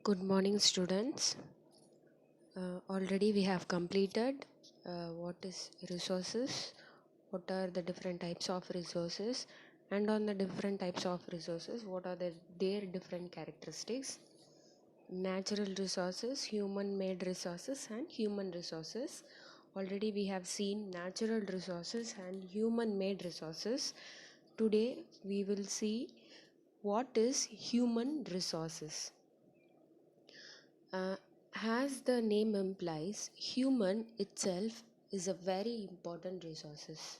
Good morning, students. Already we have completed what is resources, what are the different types of resources, and on the different types of resources, what are their different characteristics. Natural resources, human-made resources, and human resources. Already we have seen natural resources and human-made resources. Today we will see what is human resources. Uh, as the name implies, human itself is a very important resources.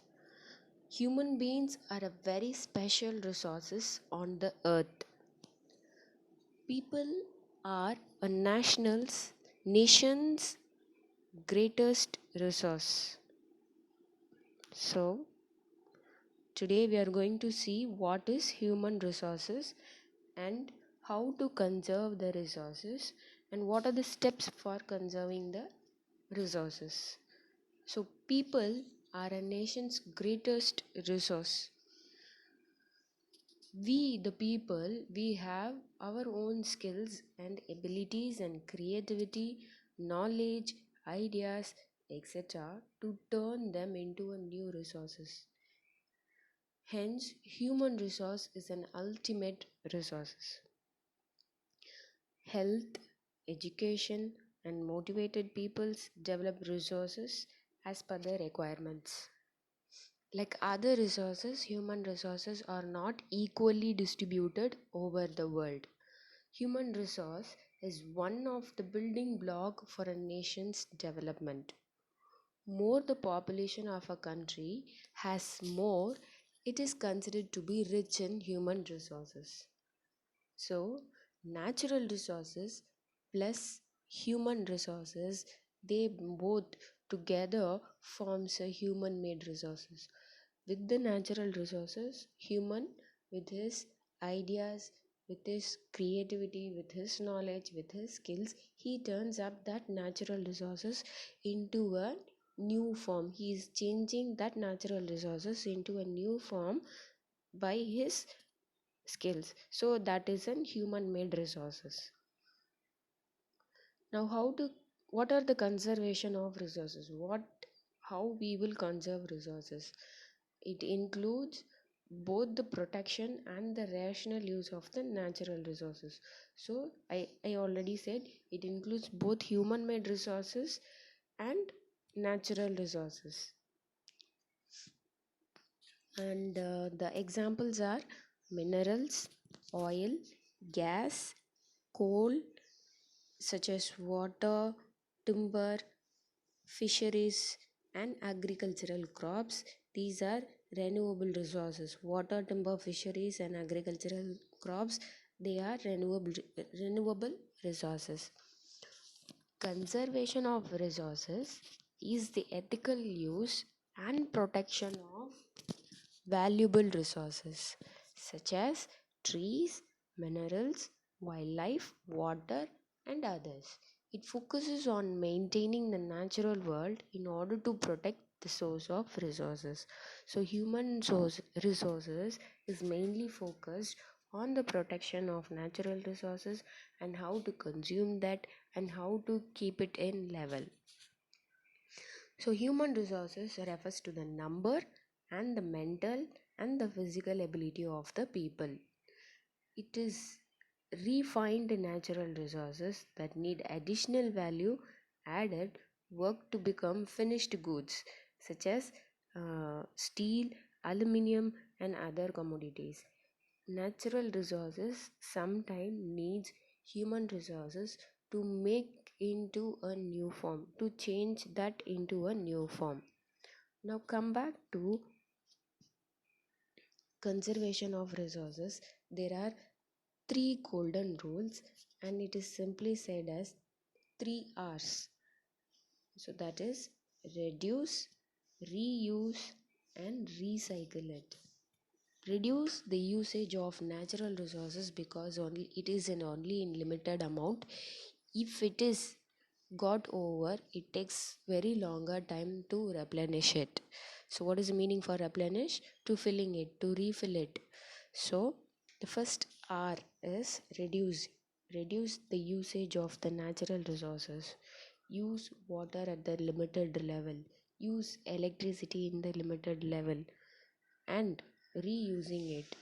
Human beings are a very special resources on the earth. People are a nation's greatest resource. So today we are going to see what is human resources and how to conserve the resources and what are the steps for conserving the resources. So, people are a nation's greatest resource. We, the people, we have our own skills and abilities and creativity, knowledge, ideas, etc. to turn them into a new resources. Hence, human resource is an ultimate resource. Health, education, and motivated peoples develop resources as per their requirements. Like other resources, human resources are not equally distributed over the world. Human resource is one of the building block for a nation's development. More the population of a country has more, it is considered to be rich in human resources. So, natural resources plus human resources, they both together forms a human made resources. With the natural resources, human with his ideas, with his creativity, with his knowledge, with his skills, he turns up that natural resources into a new form. He is changing that natural resources into a new form by his skills. So that is an human made resources. Now what are the conservation of resources? How we will conserve resources? It includes both the protection and the rational use of the natural resources. So I already said it includes both human made resources and natural resources. And the examples are minerals, oil, gas, coal, such as water, timber, fisheries, and agricultural crops. These are renewable resources. Water, timber, fisheries, and agricultural crops, they are renewable resources. Conservation of resources is the ethical use and protection of valuable resources such as trees, minerals, wildlife, water, and others. It focuses on maintaining the natural world in order to protect the source of resources. So, resources is mainly focused on the protection of natural resources and how to consume that and how to keep it in level. So, human resources refers to the number and the mental and the physical ability of the people. It is refined natural resources that need additional value added work to become finished goods such as steel, aluminium, and other commodities. Natural resources sometimes needs human resources to make into a new form, to change that into a new form. Now come back to conservation of resources. There are three golden rules and it is simply said as 3 R's. So that is reduce, reuse, and recycle it. Reduce the usage of natural resources because only it is only in limited amount. If it is got over, it takes very longer time to replenish it. So what is the meaning for replenish? To filling it, to refill it. So the first R is reduce. reduce the usage of the natural resources, use water at the limited level, use electricity in the limited level, and reusing it.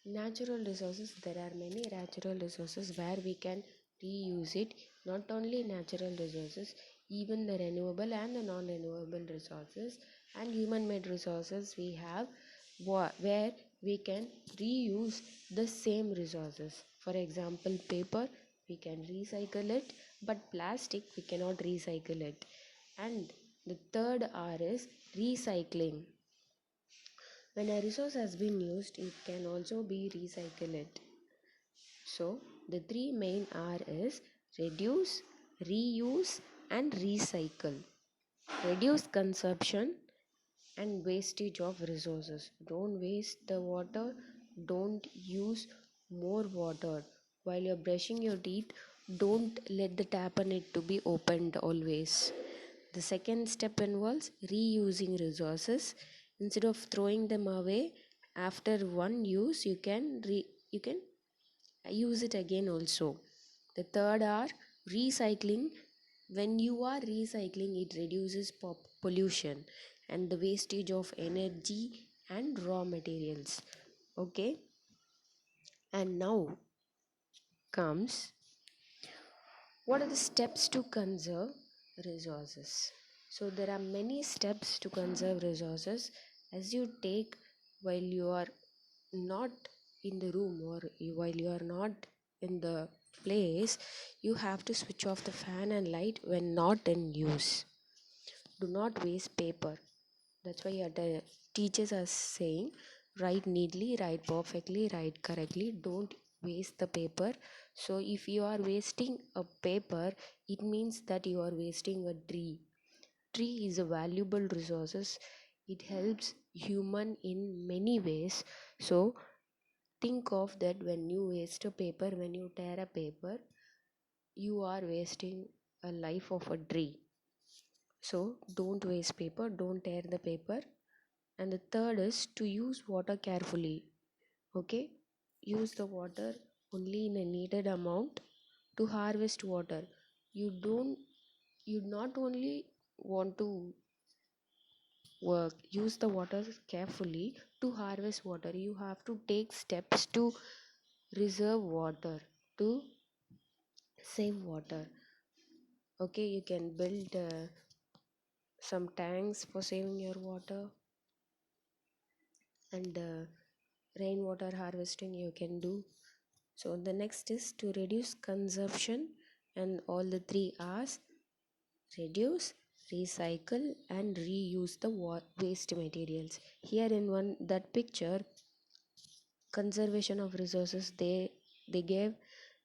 Natural resources, there are many natural resources where we can reuse it. Not only natural resources, even the renewable and the non-renewable resources and human-made resources we have, where we can reuse the same resources. For example, paper, we can recycle it, but plastic, we cannot recycle it. And the third R is recycling. When a resource has been used, it can also be recycled. So the three main R is reduce, reuse, and recycle. Reduce consumption and wastage of resources. Don't waste the water. Don't use more water. While you're brushing your teeth, don't let the tap on it to be opened always. The second step involves reusing resources. Instead of throwing them away after one use, you can use it again also. The third are recycling. When you are recycling, it reduces pollution and the wastage of energy and raw materials. Okay, and now comes, what are the steps to conserve resources? So there are many steps to conserve resources as you take while you are not in the room, or while you are not in the place. You have to switch off the fan and light when not in use. Do not waste paper. That's why the teachers are saying, write neatly, write perfectly, write correctly. Don't waste the paper. So if you are wasting a paper, it means that you are wasting a tree. Tree is a valuable resources. It helps human in many ways. So think of that when you waste a paper, when you tear a paper, you are wasting a life of a tree. So don't waste paper, don't tear the paper. And the third is to use water carefully. Okay, use the water only in a needed amount. To harvest water, you not only want to work, use the water carefully. To harvest water, you have to take steps to reserve water, to save water. Okay, you can build some tanks for saving your water, and rainwater harvesting you can do. So the next is to reduce consumption, and all the three R's: reduce, recycle, and reuse the waste materials. Here in one that picture, conservation of resources, they gave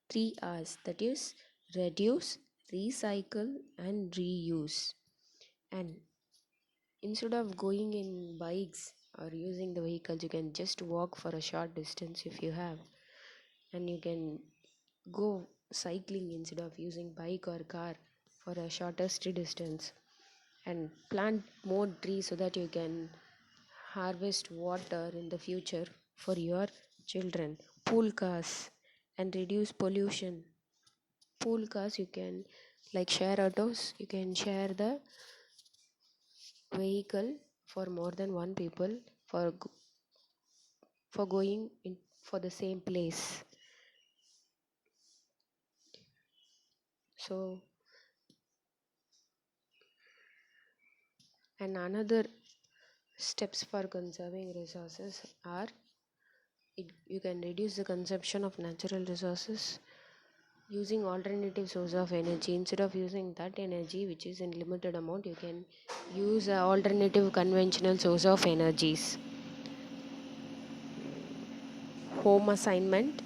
three R's, that is reduce, recycle, and reuse. And instead of going in bikes or using the vehicles, you can just walk for a short distance if you have, and you can go cycling instead of using bike or car for a shortest distance, and plant more trees so that you can harvest water in the future for your children. Pool cars and reduce pollution. Pool cars, you can, like share autos, you can share the vehicle for more than one people for for going in for the same place. So, and another steps for conserving resources are, you can reduce the consumption of natural resources using alternative source of energy. Instead of using that energy which is in limited amount, you can use alternative conventional source of energies. Home assignment: